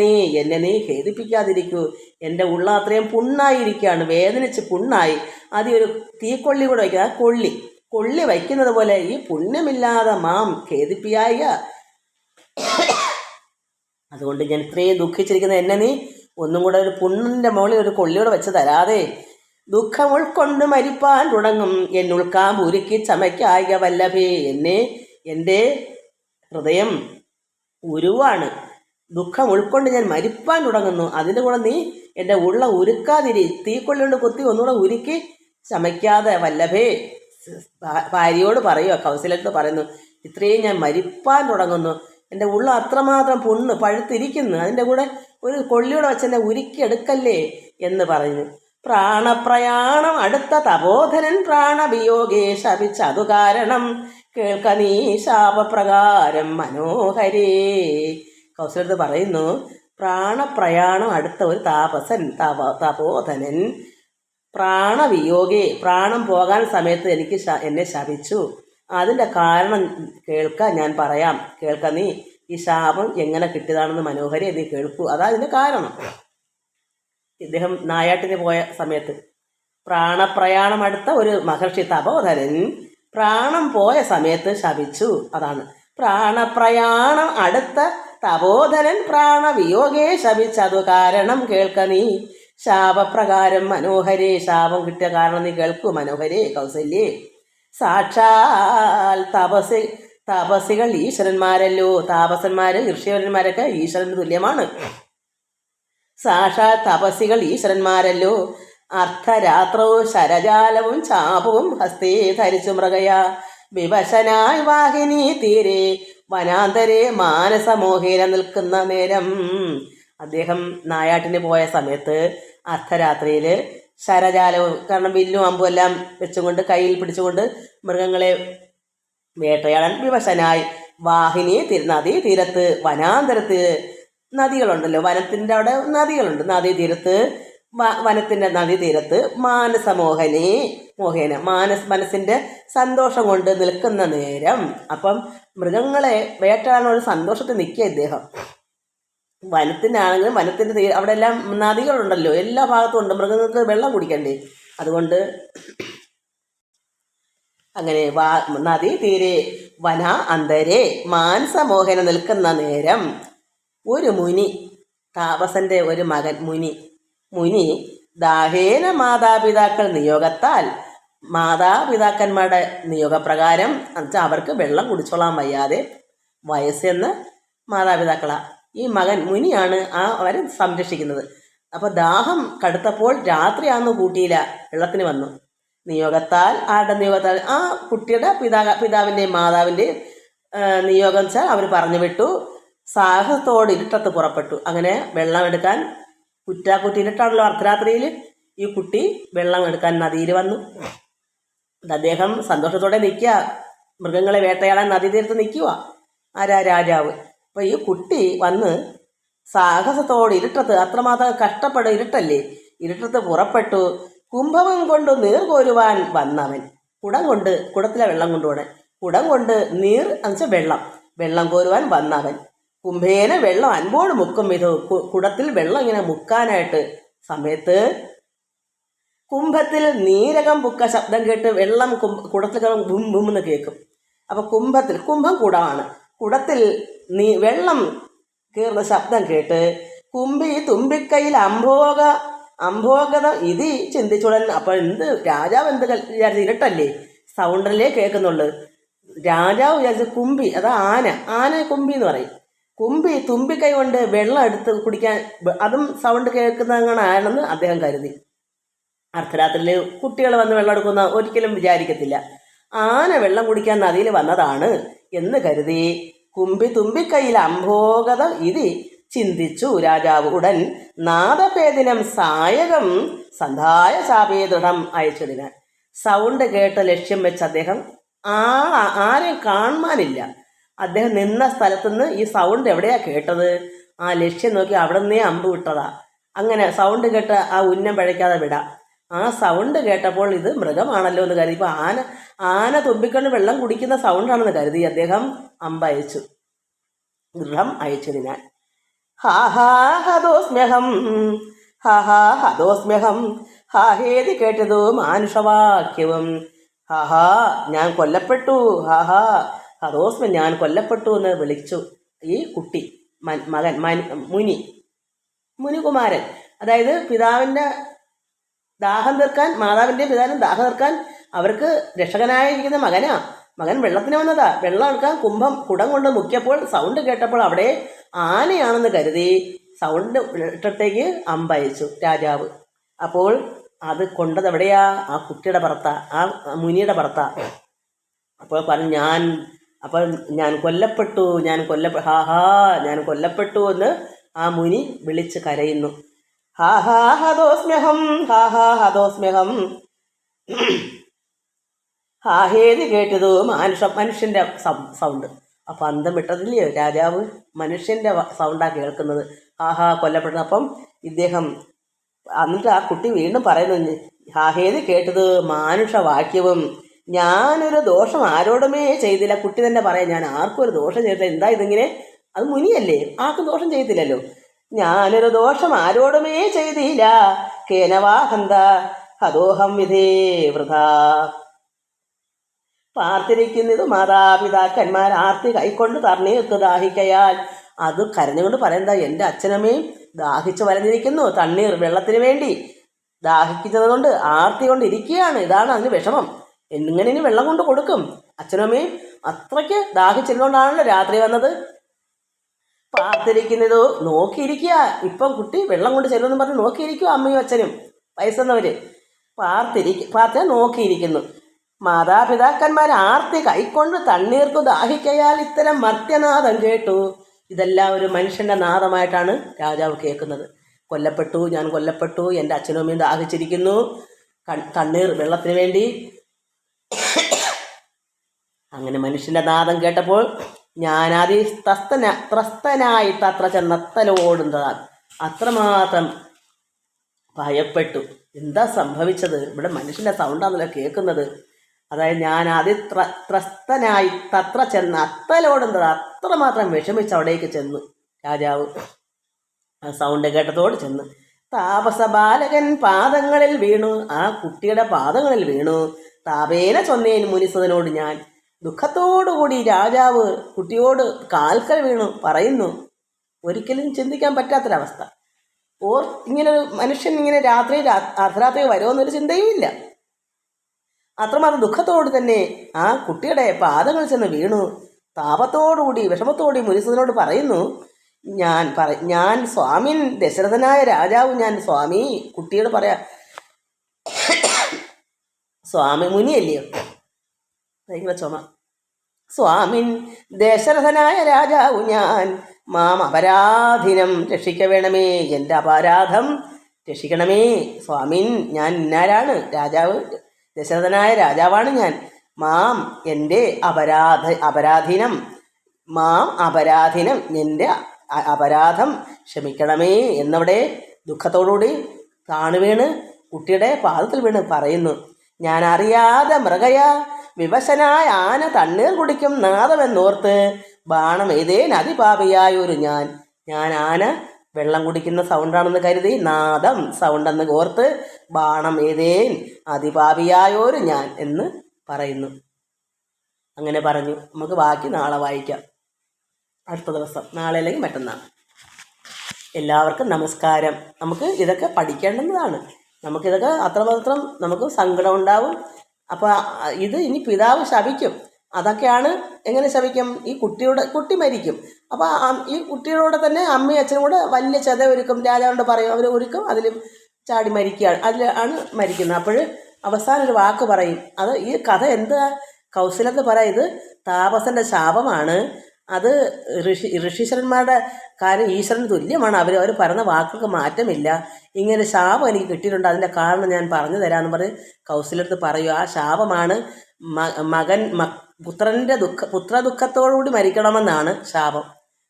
എന്നെ നീ ഖേദിപ്പിക്കാതിരിക്കൂ. എൻ്റെ ഉള്ള അത്രയും പുണ്ണായിരിക്കുകയാണ്, വേദനിച്ച് പുണ്ണായി. ഒരു തീക്കൊള്ളി കൂടെ വയ്ക്കുക, കൊള്ളി വയ്ക്കുന്നത് പോലെ ഈ പുണ്യമില്ലാതെ മാം ഖേദിപ്പിയായ. അതുകൊണ്ട് ഞാൻ ഇത്രയും ദുഃഖിച്ചിരിക്കുന്ന എന്നെ നീ ഒന്നും കൂടെ ഒരു പുണ്ണിൻ്റെ മുകളിൽ ഒരു കൊള്ളിയോടെ വെച്ച് തരാതെ ദുഃഖം ഉൾക്കൊണ്ട് മരിപ്പാൻ തുടങ്ങും എന്നുൾക്കാം ഉരുക്കി ചമയ്ക്കായ വല്ലഭേ. എൻ്റെ ഹൃദയം ഉരുവാണ്. ദുഃഖം ഉൾക്കൊണ്ട് ഞാൻ മരിപ്പാൻ തുടങ്ങുന്നു. അതിൻ്റെ കൂടെ നീ എൻ്റെ ഉള്ള ഉരുക്കാതിരി, തീക്കൊള്ളികൊണ്ട് കുത്തി ഒന്നുകൂടെ ഉരുക്കി ചമയ്ക്കാതെ വല്ലഭേ. ഭാര്യയോട് പറയുക, കൗസല്യത്ത് പറയുന്നു, ഇത്രയും ഞാൻ മരിപ്പാൻ തുടങ്ങുന്നു, എൻ്റെ ഉള്ള അത്രമാത്രം പഴുത്തിരിക്കുന്നു, അതിൻ്റെ കൂടെ ഒരു കൊള്ളിയോടെ വെച്ച് എന്നെ ഉരുക്കിയെടുക്കല്ലേ എന്ന് പറയുന്നു. പ്രാണപ്രയാണം അടുത്ത തപോധനൻ പ്രാണവിയോഗേ ശപിച്ചതു കാരണം കേൾക്ക നീ ശാപപ്രകാരം മനോഹരേ. കൗസല്യത്ത് പറയുന്നു, പ്രാണപ്രയാണം അടുത്ത ഒരു താപസൻ തപോധനൻ പ്രാണവിയോഗേ, പ്രാണം പോകാൻ സമയത്ത് എന്നെ ശപിച്ചു. അതിൻ്റെ കാരണം കേൾക്കാൻ ഞാൻ പറയാം. കേൾക്ക നീ, ഈ ശാപം എങ്ങനെ കിട്ടിയതാണെന്ന് മനോഹരെ നീ കേൾക്കൂ. അതാ അതിൻ്റെ കാരണം. ഇദ്ദേഹം നായാട്ടിന് പോയ സമയത്ത് പ്രാണപ്രയാണം അടുത്ത ഒരു മഹർഷി തപോധനൻ പ്രാണം പോയ സമയത്ത് ശപിച്ചു. അതാണ് പ്രാണപ്രയാണം അടുത്ത തപോധനൻ പ്രാണവിയോഗേ ശപിച്ചതു കാരണം കേൾക്ക നീ ശാപപ്രകാരം മനോഹരേ. ശാപം കിട്ടിയ കാരണം നീ കേൾക്കൂ മനോഹരേ കൗസല്യേ. സാക്ഷാൽ തപസികൾ ഈശ്വരന്മാരല്ലോ. താപസന്മാര് ഋഷിവരന്മാരൊക്കെ ഈശ്വരന് തുല്യമാണ്. സാക്ഷാൽ തപസികൾ ഈശ്വരന്മാരല്ലോ. അർദ്ധരാത്രവും ശരജാലവും ചാപവും ഹസ്തേ ധരിച്ചു മൃഗയ വിവശനായി വാഹിനി തീരെ വനാന്തരെ മാനസമോഹേന നിൽക്കുന്ന നേരം. അദ്ദേഹം നായാട്ടിന് പോയ സമയത്ത് അർദ്ധരാത്രിയിൽ ശരജാലവും, കാരണം വില്ലും അമ്പും എല്ലാം വെച്ചുകൊണ്ട് കയ്യിൽ പിടിച്ചുകൊണ്ട് മൃഗങ്ങളെ വേട്ടയാടാൻ വിവശനായി വാഹിനി നദീ തീരത്ത്, വനാന്തരത്ത് നദികളുണ്ടല്ലോ, വനത്തിൻ്റെ അവിടെ നദികളുണ്ട്, നദീതീരത്ത് വനത്തിൻ്റെ നദീതീരത്ത് മോഹേന മനസ്സിൻ്റെ സന്തോഷം കൊണ്ട് നിൽക്കുന്ന നേരം. അപ്പം മൃഗങ്ങളെ വേട്ടയാടാനുള്ള സന്തോഷത്തിൽ നിൽക്കുക ഇദ്ദേഹം. വനത്തിനാണെങ്കിലും വനത്തിൻ്റെ അവിടെ എല്ലാം നദികളുണ്ടല്ലോ, എല്ലാ ഭാഗത്തും ഉണ്ട്, മൃഗങ്ങൾക്ക് വെള്ളം കുടിക്കണ്ടേ. അതുകൊണ്ട് അങ്ങനെ നദി തീരെ വന അന്തരെ മാനസമോഹന നിൽക്കുന്ന നേരം ഒരു മുനി, താപസന്റെ ഒരു മകൻ മുനി ദാഹേന മാതാപിതാക്കൾ നിയോഗത്താൽ, മാതാപിതാക്കന്മാരുടെ നിയോഗപ്രകാരം എന്നുവെച്ചാൽ അവർക്ക് വെള്ളം കുടിച്ചോളാൻ വയ്യാതെ വയസ്സെന്ന് മാതാപിതാക്കളാ, ഈ മകൻ മുനിയാണ് അവരെ സംരക്ഷിക്കുന്നത്. അപ്പോൾ ദാഹം കടുത്തപ്പോൾ രാത്രിയാന്ന് കൂട്ടിയില്ല, വെള്ളത്തിന് വന്നു. നിയോഗത്താൽ, ആരുടെ നിയോഗത്താൽ? ആ കുട്ടിയുടെ പിതാവിൻ്റെയും മാതാവിൻ്റെയും നിയോഗം വെച്ചാൽ അവർ പറഞ്ഞു വിട്ടു. സാഹസത്തോട് ഇരുട്ടത്ത് പുറപ്പെട്ടു. അങ്ങനെ വെള്ളം എടുക്കാൻ, കുറ്റാക്കുറ്റി ഇരുട്ടാണല്ലോ അർദ്ധരാത്രിയിൽ, ഈ കുട്ടി വെള്ളം എടുക്കാൻ നദിയിൽ വന്നു. അദ്ദേഹം സന്തോഷത്തോടെ നിൽക്കുക, മൃഗങ്ങളെ വേട്ടയാടാൻ നദീതീരത്ത് നിൽക്കുക ആരാ? രാജാവ്. അപ്പോൾ ഈ കുട്ടി വന്ന് സാഹസത്തോട് ഇരുട്ടത്ത്, അത്രമാത്രം കഷ്ടപ്പെട്ട് ഇരുട്ടല്ലേ, ഇരുട്ടത്ത് പുറപ്പെട്ടു. കുംഭവും കൊണ്ട് നീർ കോരുവാൻ വന്നവൻ, കുടത്തിലെ വെള്ളം കൊണ്ടുപോകണേ, കുടം കൊണ്ട് നീർ എന്നുവെച്ചാൽ വെള്ളം കോരുവാൻ വന്നവൻ. കുംഭേന വെള്ളം അൻപോട് മുക്കും ഇത്, കുടത്തിൽ വെള്ളം ഇങ്ങനെ മുക്കാനായിട്ട് സമയത്ത് കുംഭത്തിൽ നീരകം പുക്ക ശബ്ദം കേട്ട് വെള്ളം കുടത്തിൽ ബും ബും എന്ന് കേൾക്കും. അപ്പോൾ കുംഭം കുടമാണ്, കുടത്തിൽ വെള്ളം കയറുന്ന ശബ്ദം കേട്ട് തുമ്പിക്കൈയിൽ അംഭോഗത ഇതി ചിന്തിച്ചുടൻ. അപ്പോൾ രാജാവ് എന്ത് വിചാരിച്ചു? ഇരുട്ടല്ലേ, സൗണ്ടല്ലേ കേൾക്കുന്നുള്ളു. രാജാവ് വിചാരിച്ചു കുമ്പി, അതാ ആന കുമ്പി എന്ന് പറയും. തുമ്പിക്കൈ കൊണ്ട് വെള്ളം എടുത്ത് കുടിക്കാൻ, അതും സൗണ്ട് കേൾക്കുന്നതാണെന്ന് അദ്ദേഹം കരുതി. അർദ്ധരാത്രിയിൽ കുട്ടികൾ വന്ന് വെള്ളം എടുക്കുന്ന ഒരിക്കലും വിചാരിക്കത്തില്ല. ആന വെള്ളം കുടിക്കാൻ നദിയിൽ വന്നതാണ് എന്ന് കരുതി തുമ്പിക്കൈയിൽ അംഭോഗത ഇതി ചിന്തിച്ചു രാജാവ്. ഉടൻ നാദഭേദിനം സായകം സന്ധായ ചാപേ ദൃഢം അയച്ചതിനാൽ, സൗണ്ട് കേട്ട് ലക്ഷ്യം വെച്ച് അദ്ദേഹം ആരെയും കാണാനില്ല. അദ്ദേഹം നിന്ന സ്ഥലത്തുനിന്ന് ഈ സൗണ്ട് എവിടെയാ കേട്ടത്, ആ ലക്ഷ്യം നോക്കി അവിടെ നിന്നേ അമ്പ് വിട്ടതാ. അങ്ങനെ സൗണ്ട് കേട്ട് ആ ഉന്നം പഴയ്ക്കാതെ വിടാം. ആ സൗണ്ട് കേട്ടപ്പോൾ ഇത് മൃഗമാണല്ലോ എന്ന് കരുതി, ഇപ്പോൾ ആന തുമ്പിക്കൊണ്ട് വെള്ളം കുടിക്കുന്ന സൗണ്ടാണെന്ന് കരുതി അദ്ദേഹം അമ്പയച്ചു, ദൃഢം അയച്ചതിനാൽ. ഹതോസ്മ്യഹം ഹതോസ്മ്യഹം ഹാഹേതി കേട്ടതു മാനുഷവാക്യവും. ഞാൻ കൊല്ലപ്പെട്ടു, ഹതോസ്മ ഞാൻ കൊല്ലപ്പെട്ടു എന്ന് വിളിച്ചു ഈ കുട്ടി, മകൻ മുനികുമാരൻ. അതായത് പിതാവിൻ്റെ ദാഹം തീർക്കാൻ, മാതാവിൻ്റെയും പിതാവിനും ദാഹം തീർക്കാൻ അവർക്ക് രക്ഷകനായിരിക്കുന്ന മകൻ വെള്ളത്തിന് വന്നതാ. വെള്ളം എടുക്കാൻ കുടം കൊണ്ട് മുക്കിയപ്പോൾ സൗണ്ട് കേട്ടപ്പോൾ അവിടെ ആനയാണെന്ന് കരുതി സൗണ്ട് ഇട്ടത്തേക്ക് അമ്പയച്ചു രാജാവ്. അപ്പോൾ അത് കൊണ്ടത് എവിടെയാ? ആ കുട്ടിയുടെ പുറത്താ, ആ മുനിയുടെ പുറത്താ. അപ്പോൾ പറഞ്ഞു ഞാൻ കൊല്ലപ്പെട്ടു, ഞാൻ കൊല്ലപ്പെട്ടു എന്ന് ആ മുനി വിളിച്ച് കരയുന്നു. ഹതോസ്മ്യഹം ഹതോസ്മ്യഹം. ഹാഹേത് കേട്ടത് മനുഷ്യൻ്റെ സൗണ്ട്. അപ്പം അന്തം വിട്ടതില്ലയോ രാജാവ്? മനുഷ്യൻ്റെ സൗണ്ടാണ് കേൾക്കുന്നത്. കൊല്ലപ്പെട്ടത്. അപ്പം ഇദ്ദേഹം എന്നിട്ട് ആ കുട്ടി വീണ്ടും പറയുന്നു, ഹാഹേത് കേട്ടത് മാനുഷവാക്യവും, ഞാനൊരു ദോഷം ആരോടുമേ ചെയ്തില്ല. കുട്ടി തന്നെ പറയാം, ഞാൻ ആർക്കും ഒരു ദോഷം ചെയ്തില്ല. എന്താ ഇതിങ്ങനെ? അത് മുനിയല്ലേ, ആർക്കും ദോഷം ചെയ്തില്ലല്ലോ. ഞാനൊരു ദോഷം ആരോടുമേ ചെയ്തില്ല. കേനവാഹന്ത ഹതോഹം വിധേ വൃഥാ. പാർത്തിരിക്കുന്നത് മാതാപിതാക്കന്മാർ ആർത്തി കൈക്കൊണ്ട് തണ്ണീർക്ക് ദാഹിക്കയാൽ. അത് കരഞ്ഞുകൊണ്ട് പറയുന്നത്, എൻ്റെ അച്ഛനമ്മയും ദാഹിച്ച് വരഞ്ഞിരിക്കുന്നു തണ്ണീർ വെള്ളത്തിന് വേണ്ടി. ദാഹിക്കുന്നത് കൊണ്ട് ആർത്തി കൊണ്ട് ഇരിക്കുകയാണ്. ഇതാണ് അതിന് വിഷമം. എന്നിങ്ങനെ ഇനി വെള്ളം കൊണ്ട് കൊടുക്കും? അച്ഛനമ്മയും അത്രയ്ക്ക് ദാഹിച്ചിരുന്നുകൊണ്ടാണല്ലോ രാത്രി വന്നത്. പാർത്തിരിക്കുന്നത് നോക്കിയിരിക്കുക. ഇപ്പം കുട്ടി വെള്ളം കൊണ്ട് ചെല്ലുമെന്ന് പറഞ്ഞ് നോക്കിയിരിക്കുക അമ്മയും അച്ഛനും വയസ്സെന്നവർ. പാർത്തിയാൽ നോക്കിയിരിക്കുന്നു. മാതാപിതാക്കന്മാർ ആർത്തി കൈക്കൊണ്ട് തണ്ണീർക്കു ദാഹിക്കയാൽ ഇത്തരം മർത്യനാദം കേട്ടു. ഇതെല്ലാം ഒരു മനുഷ്യൻ്റെ നാദമായിട്ടാണ് രാജാവ് കേൾക്കുന്നത്. ഞാൻ കൊല്ലപ്പെട്ടു, എൻ്റെ അച്ഛനും അമ്മയും ദാഹിച്ചിരിക്കുന്നു തണ്ണീർ വെള്ളത്തിന് വേണ്ടി. അങ്ങനെ മനുഷ്യൻ്റെ നാദം കേട്ടപ്പോൾ ഞാനാദി ത്രസ്തനായിട്ട് അത്ര ചെന്നത്തലോടുന്നതാണ്. അത്രമാത്രം ഭയപ്പെട്ടു. എന്താ സംഭവിച്ചത്? ഇവിടെ മനുഷ്യൻ്റെ സൗണ്ടാണല്ലോ കേൾക്കുന്നത്. അതായത് ഞാനാദ്യം ത്രസ്തനായി തത്ര ചെന്ന് അത്തലോടുന്നത്, അത്രമാത്രം വിഷമിച്ച് അവിടേക്ക് ചെന്നു രാജാവ്. ആ സൗണ്ട് കേട്ടതോട് ചെന്ന് താപസ ബാലകൻ പാദങ്ങളിൽ വീണു. ആ കുട്ടിയുടെ പാദങ്ങളിൽ വീണു. താപേന ചൊന്നേൻ മുനിസദനോട്. ഞാൻ ദുഃഖത്തോടുകൂടി രാജാവ് കുട്ടിയോട് കാൽക്കൽ വീണു പറയുന്നു. ഒരിക്കലും ചിന്തിക്കാൻ പറ്റാത്തൊരവസ്ഥ. ഇങ്ങനൊരു മനുഷ്യൻ ഇങ്ങനെ അർദ്ധരാത്രി വരുമെന്നൊരു ചിന്തയും ഇല്ല. അത്രമാത്രം ദുഃഖത്തോട് തന്നെ ആ കുട്ടിയുടെ പാദങ്ങൾ ചെന്ന് വീണു. താപത്തോടുകൂടി വിഷമത്തോടുകൂടി മുനിസദനോട് പറയുന്നു, ഞാൻ സ്വാമിൻ ദശരഥനായ രാജാവ്, ഞാൻ സ്വാമി. കുട്ടിയോട് പറയാ, സ്വാമി മുനിയല്ലയോ, ഭയങ്കര ചുമ. സ്വാമിൻ ദശരഥനായ രാജാവ് ഞാൻ, മാം അപരാധിനം രക്ഷിക്ക വേണമേ, എൻ്റെ അപരാധം രക്ഷിക്കണമേ. സ്വാമിൻ, ഞാൻ ഇന്നാരാണ്, രാജാവ് ദശരഥനായ രാജാവാണ് ഞാൻ. മാം എൻ്റെ അപരാധിനം, എൻ്റെ അപരാധം ക്ഷമിക്കണമേ എന്നവിടെ ദുഃഖത്തോടുകൂടി താണുവീണ് കുട്ടിയുടെ പാദത്തിൽ വീണ് പറയുന്നു. ഞാൻ അറിയാതെ വിവശനായ ആന തണ്ണീർ കുടിക്കും നാദമെന്നോർത്ത് ബാണം ഏതേൻ അതിപാപിയായൊരു ഞാൻ ആന വെള്ളം കുടിക്കുന്ന സൗണ്ടാണെന്ന് കരുതി നാദം സൗണ്ടെന്ന് ഓർത്ത് ബാണം ഏതേൻ അതിപാപിയായൊരു ഞാൻ എന്ന് പറയുന്നു. അങ്ങനെ പറഞ്ഞു. നമുക്ക് ബാക്കി നാളെ വായിക്കാം, അടുത്ത ദിവസം, നാളെ അല്ലെങ്കിൽ മറ്റന്നാൾ. എല്ലാവർക്കും നമസ്കാരം. നമുക്ക് ഇതൊക്കെ പഠിക്കേണ്ടുന്നതാണ്. നമുക്കിതൊക്കെ അത്രമാത്രം നമുക്ക് സങ്കടം ഉണ്ടാവും. അപ്പോൾ ഇത് ഇനി പിതാവ് ശപിക്കും. അതൊക്കെയാണ്. എങ്ങനെ ശപിക്കും? ഈ കുട്ടി മരിക്കും. അപ്പോൾ ഈ കുട്ടിയോടെ തന്നെ അമ്മയും അച്ഛനും കൂടെ വലിയ ചത ഒരുക്കും. രാജാവിനോട് പറയും, അവർ ഒരുക്കും, അതിലും ചാടി മരിക്കുകയാണ്. അതിലാണ് മരിക്കുന്നത്. അപ്പോൾ അവസാനം ഒരു വാക്ക് പറയും. അത് ഈ കഥ എന്താ? കൗസല്യത്തിൽ പറയാം, ഇത് താപസൻ്റെ ശാപമാണ്. അത് ഋഷീശ്വരന്മാരുടെ കാര്യം ഈശ്വരന് തുല്യമാണ്. അവർ പറയുന്ന വാക്കുകൾക്ക് മാറ്റമില്ല. ഇങ്ങനെ ശാപം എനിക്ക് കിട്ടിയിട്ടുണ്ട്, അതിൻ്റെ കാരണം ഞാൻ പറഞ്ഞു തരാമെന്ന് പറഞ്ഞ് കൗസല്യത്തിൽ പറയും. ആ ശാപമാണ് പുത്രൻ്റെ പുത്രദുഃഖത്തോടുകൂടി മരിക്കണമെന്നാണ് ശാപം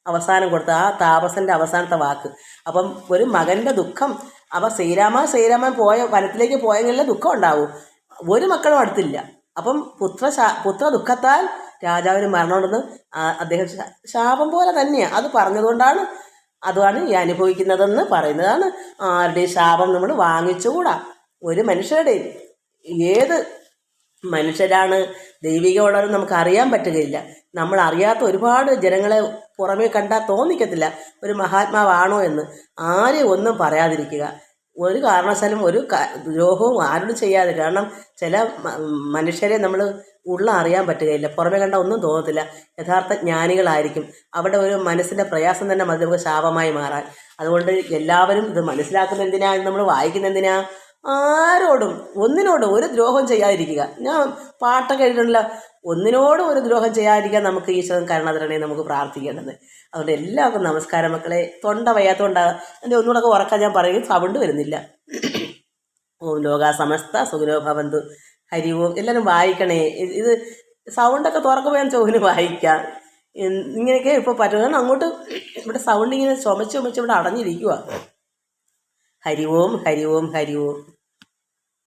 അവസാനം കൊടുത്ത ആ താപസൻ്റെ അവസാനത്തെ വാക്ക്. അപ്പം ഒരു മകൻ്റെ ദുഃഖം, അപ്പം ശ്രീരാമൻ വനത്തിലേക്ക് പോയെങ്കിലേ ദുഃഖം ഉണ്ടാവും. ഒരു മക്കളും അടുത്തില്ല. അപ്പം പുത്ര ദുഃഖത്താൽ രാജാവിന് മരണമുണ്ടെന്ന് അദ്ദേഹം ശാപം പോലെ തന്നെയാണ് അത് പറഞ്ഞതുകൊണ്ടാണ് അതാണ് ഈ അനുഭവിക്കുന്നതെന്ന് പറയുന്നതാണ്. ആരുടെയും ശാപം നമ്മൾ വാങ്ങിച്ചുകൂടാ. ഒരു മനുഷ്യരുടെയും, ഏത് മനുഷ്യരാണ് ദൈവികമുള്ളവരെന്ന് നമുക്ക് അറിയാൻ പറ്റുകയില്ല. നമ്മൾ അറിയാത്ത ഒരുപാട് ജനങ്ങളെ പുറമേ കണ്ടാൽ തോന്നിക്കത്തില്ല ഒരു മഹാത്മാവാണോ എന്ന്. ആരെയും ഒന്നും പറയാതിരിക്കുക. ഒരു കാരണവശാലും ദ്രോഹവും ആരോടും ചെയ്യാതെ. കാരണം ചില മനുഷ്യരെ നമ്മൾ അറിയാൻ പറ്റുകയില്ല, പുറമെ കണ്ട ഒന്നും തോന്നത്തില്ല. യഥാർത്ഥ ജ്ഞാനികളായിരിക്കും. അവിടെ ഒരു മനസ്സിൻ്റെ പ്രയാസം തന്നെ മതി നമുക്ക് ശാപമായി മാറാൻ. അതുകൊണ്ട് എല്ലാവരും ഇത് മനസ്സിലാക്കുന്ന എന്തിനാ, നമ്മൾ വായിക്കുന്ന എന്തിനാ, ഒന്നിനോടും ഒരു ദ്രോഹം ചെയ്യാതിരിക്കുക. ഞാൻ പാട്ടൊക്കെ എഴുതിയിട്ടുള്ള ഒന്നിനോടും ഒരു ദ്രോഹം ചെയ്യാതിരിക്കാൻ നമുക്ക് ഈശ്വരൻ കരുണ തരണേ നമുക്ക് പ്രാർത്ഥിക്കേണ്ടത്. അതുകൊണ്ട് എല്ലാവർക്കും നമസ്കാരം മക്കളെ. തൊണ്ട വയ്യാത്തതുകൊണ്ടാണ് എൻ്റെ ഒന്നുകൂടെ ഉറക്കാൻ ഞാൻ പറയും, സൗണ്ട് വരുന്നില്ല. ഓം ലോകാ സമസ്ത സുഖിനോ ഭവന്തു. ഹരി ഓം. എല്ലാവരും വായിക്കണേ. ഇത് സൗണ്ടൊക്കെ തുറക്കുമ്പോൾ ഞാൻ ചോദിന് വായിക്കാം. ഇങ്ങനെയൊക്കെ ഇപ്പോൾ പറ്റും. അങ്ങോട്ട് ഇവിടെ സൗണ്ട് ഇങ്ങനെ ചുമച്ച് ഇവിടെ അടഞ്ഞിരിക്കുക. ഹരി ഓം, ഹരി ഓം, ഹരി ഓം.